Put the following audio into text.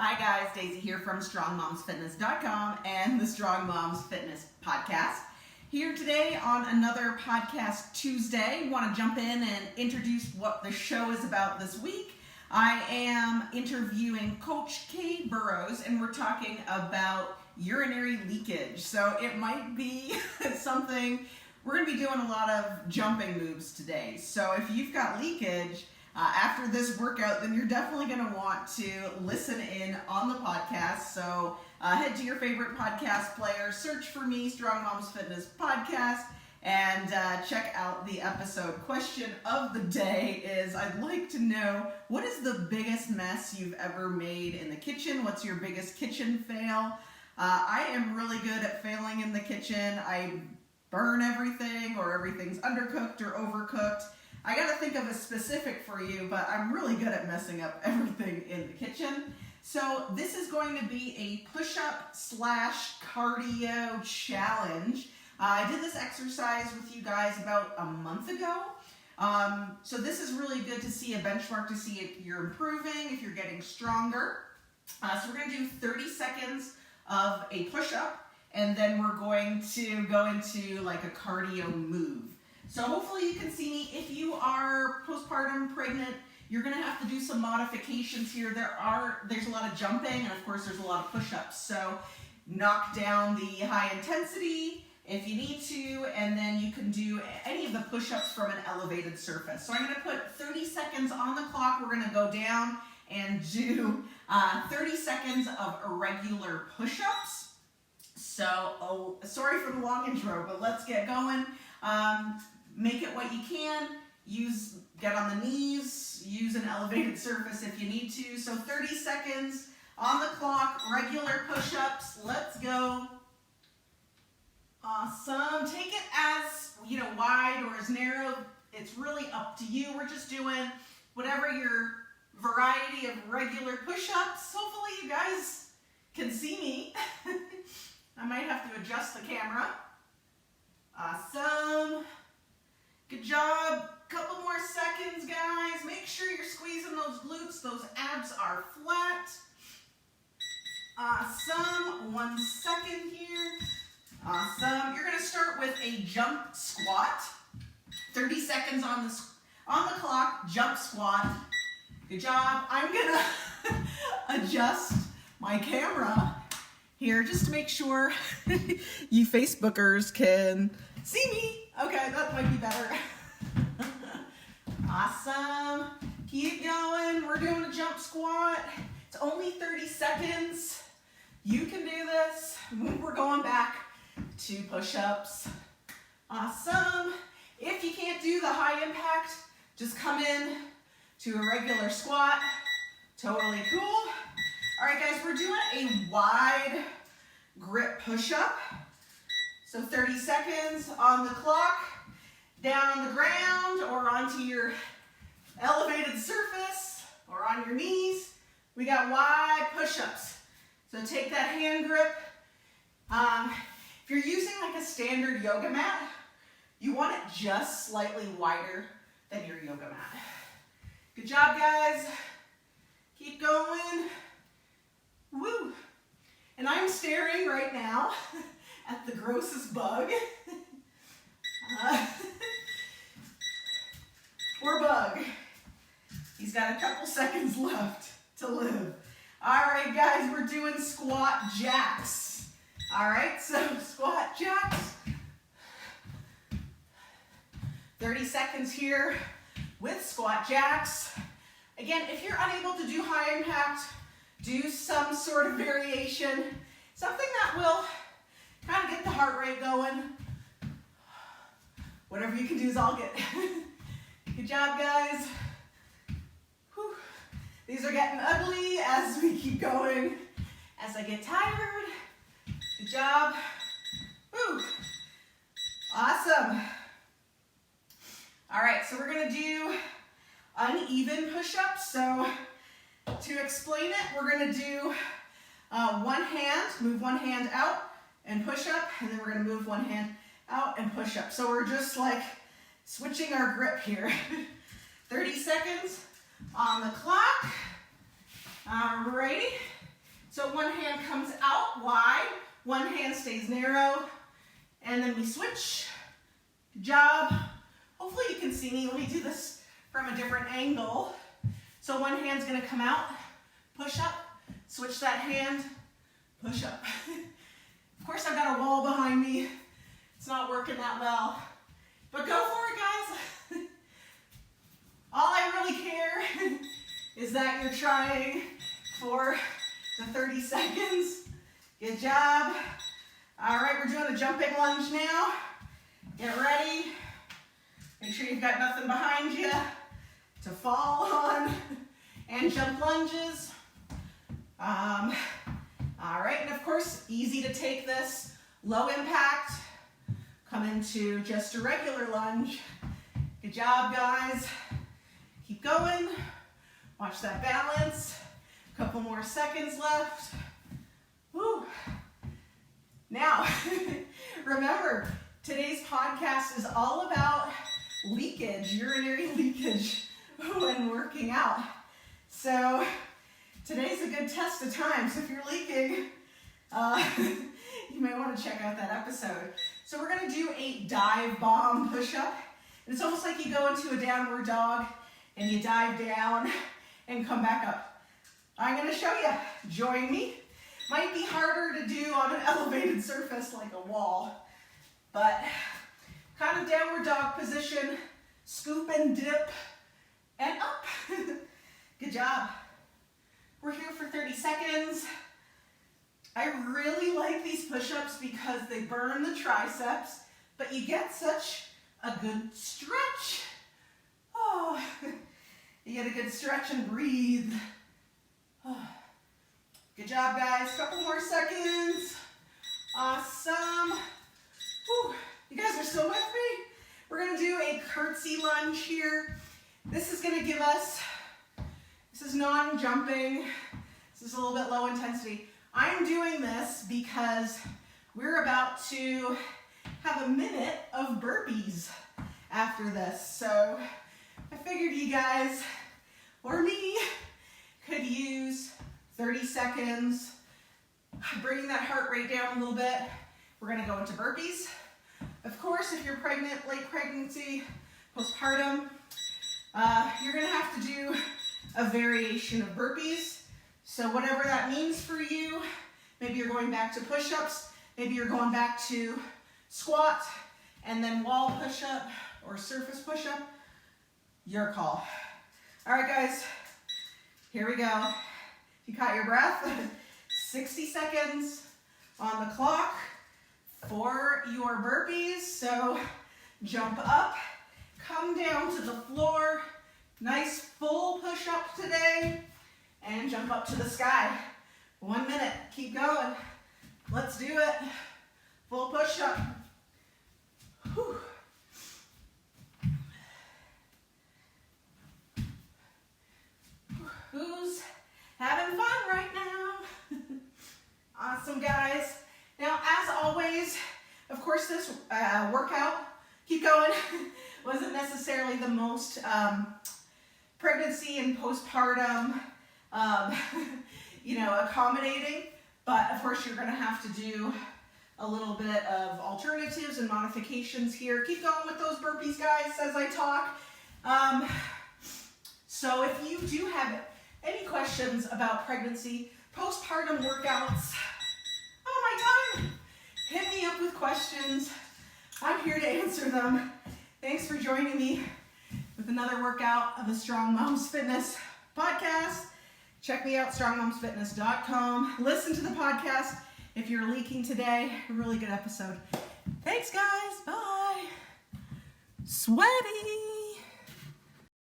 Hi guys, Daisy here from StrongMomsFitness.com and the Strong Moms Fitness Podcast. Here today on another Podcast Tuesday. Want to jump in and introduce what the show is about this week. I am interviewing Coach Kay Burrows and we're talking about urinary leakage. So it might be something, we're going to be doing a lot of jumping moves today. So if you've got leakage, after this workout, then you're definitely going to want to listen in on the podcast. So head to your favorite podcast player, search for me, Strong Moms Fitness Podcast, and check out the episode. Question of the day is, I'd like to know, what is the biggest mess you've ever made in the kitchen? What's your biggest kitchen fail? I am really good at failing in the kitchen. I burn everything, or everything's undercooked or overcooked. I gotta think of a specific for you, but I'm really good at messing up everything in the kitchen. So this is going to be a push-up / cardio challenge. I did this exercise with you guys about a month ago. So this is really good to see a benchmark to see if you're improving, if you're getting stronger. So we're gonna do 30 seconds of a push-up, and then we're going to go into like a cardio move. So hopefully you can see me. If you are postpartum, pregnant, you're gonna have to do some modifications here. There's a lot of jumping, and of course there's a lot of push-ups. So knock down the high intensity if you need to, and then you can do any of the push-ups from an elevated surface. So I'm gonna put 30 seconds on the clock. We're gonna go down and do 30 seconds of irregular push-ups. So, sorry for the long intro, but let's get going. Make it what you can. Get on the knees, use an elevated surface if you need to. So 30 seconds on the clock, regular push-ups. Let's go. Awesome. Take it as, wide or as narrow. It's really up to you. We're just doing whatever your variety of regular push-ups. Hopefully you guys can see me. I might have to adjust the camera. Awesome. Good job. Couple more seconds, guys. Make sure you're squeezing those glutes. Those abs are flat. Awesome. 1 second here. Awesome. You're going to start with a jump squat. 30 seconds on the clock. Jump squat. Good job. I'm going to adjust my camera here just to make sure you Facebookers can see me. Okay, that might be better. Awesome. Keep going. We're doing a jump squat. It's only 30 seconds. You can do this. We're going back to push-ups. Awesome. If you can't do the high impact, just come in to a regular squat. Totally cool. All right, guys, we're doing a wide grip push-up. So 30 seconds on the clock, down on the ground or onto your elevated surface or on your knees. We got wide push-ups. So take that hand grip. If you're using like a standard yoga mat, you want it just slightly wider than your yoga mat. Good job, guys. Keep going. Woo. And I'm staring right now at the grossest bug. Poor bug. He's got a couple seconds left to live. All right, guys, we're doing squat jacks. All right, so squat jacks. 30 seconds here with squat jacks. Again, if you're unable to do high impact, do some sort of variation, something that will kind of get the heart rate going. Whatever you can do is all good. Good job, guys. Whew. These are getting ugly as we keep going, as I get tired. Good job. Whew. Awesome. All right, so we're gonna do uneven push-ups. So to explain it, we're gonna do one hand, move one hand out and push up, and then we're gonna move one hand out and push up. So we're just like switching our grip here. 30 seconds on the clock. Alrighty. So one hand comes out wide, one hand stays narrow, and then we switch. Good job. Hopefully you can see me. Let me do this from a different angle. So one hand's gonna come out, push up, switch that hand, push up. Of course I've got a wall behind me. It's not working that well, but go for it, guys. All I really care is that you're trying for the 30 seconds. Good job. All right, we're doing a jumping lunge now. Get ready. Make sure you've got nothing behind you to fall on, and jump lunges. All right, and of course, easy to take this. Low impact. Come into just a regular lunge. Good job, guys. Keep going. Watch that balance. A couple more seconds left. Woo. Now, remember, today's podcast is all about leakage, urinary leakage when working out. So today's a good test of time. So if you're leaking, you may want to check out that episode. So we're going to do a dive bomb push-up. And it's almost like you go into a downward dog and you dive down and come back up. I'm going to show you. Join me. Might be harder to do on an elevated surface like a wall, but kind of downward dog position, scoop and dip, and up. Good job. We're here for 30 seconds. I really like these push-ups because they burn the triceps, but you get such a good stretch. Oh, you get a good stretch and breathe. Oh. Good job, guys. Couple more seconds. Awesome. Whew. You guys are still with me? We're going to do a curtsy lunge here. This is going to give us, this is non-jumping. This is a little bit low intensity. I'm doing this because we're about to have a minute of burpees after this. So I figured you guys, or me, could use 30 seconds, bringing that heart rate down a little bit. We're gonna go into burpees. Of course, if you're pregnant, late pregnancy, postpartum, you're gonna have to do a variation of burpees. So whatever that means for you, maybe you're going back to push-ups, maybe you're going back to squat, and then wall push-up or surface push-up, your call. All right, guys, here we go. You caught your breath, 60 seconds on the clock for your burpees. So jump up, come down to the floor, nice full push up today, and jump up to the sky. 1 minute, keep going. Let's do it. Full push up. Whew. Who's having fun right now? Awesome, guys. Now, as always, of course, this workout, keep going, wasn't necessarily the most pregnancy and postpartum, accommodating, but of course, you're going to have to do a little bit of alternatives and modifications here. Keep going with those burpees, guys, as I talk. So if you do have any questions about pregnancy, postpartum workouts, oh my time, hit me up with questions. I'm here to answer them. Thanks for joining me with another workout of the Strong Moms Fitness podcast. Check me out, strongmomsfitness.com. Listen to the podcast if you're leaking today. A really good episode. Thanks, guys. Bye. Sweaty.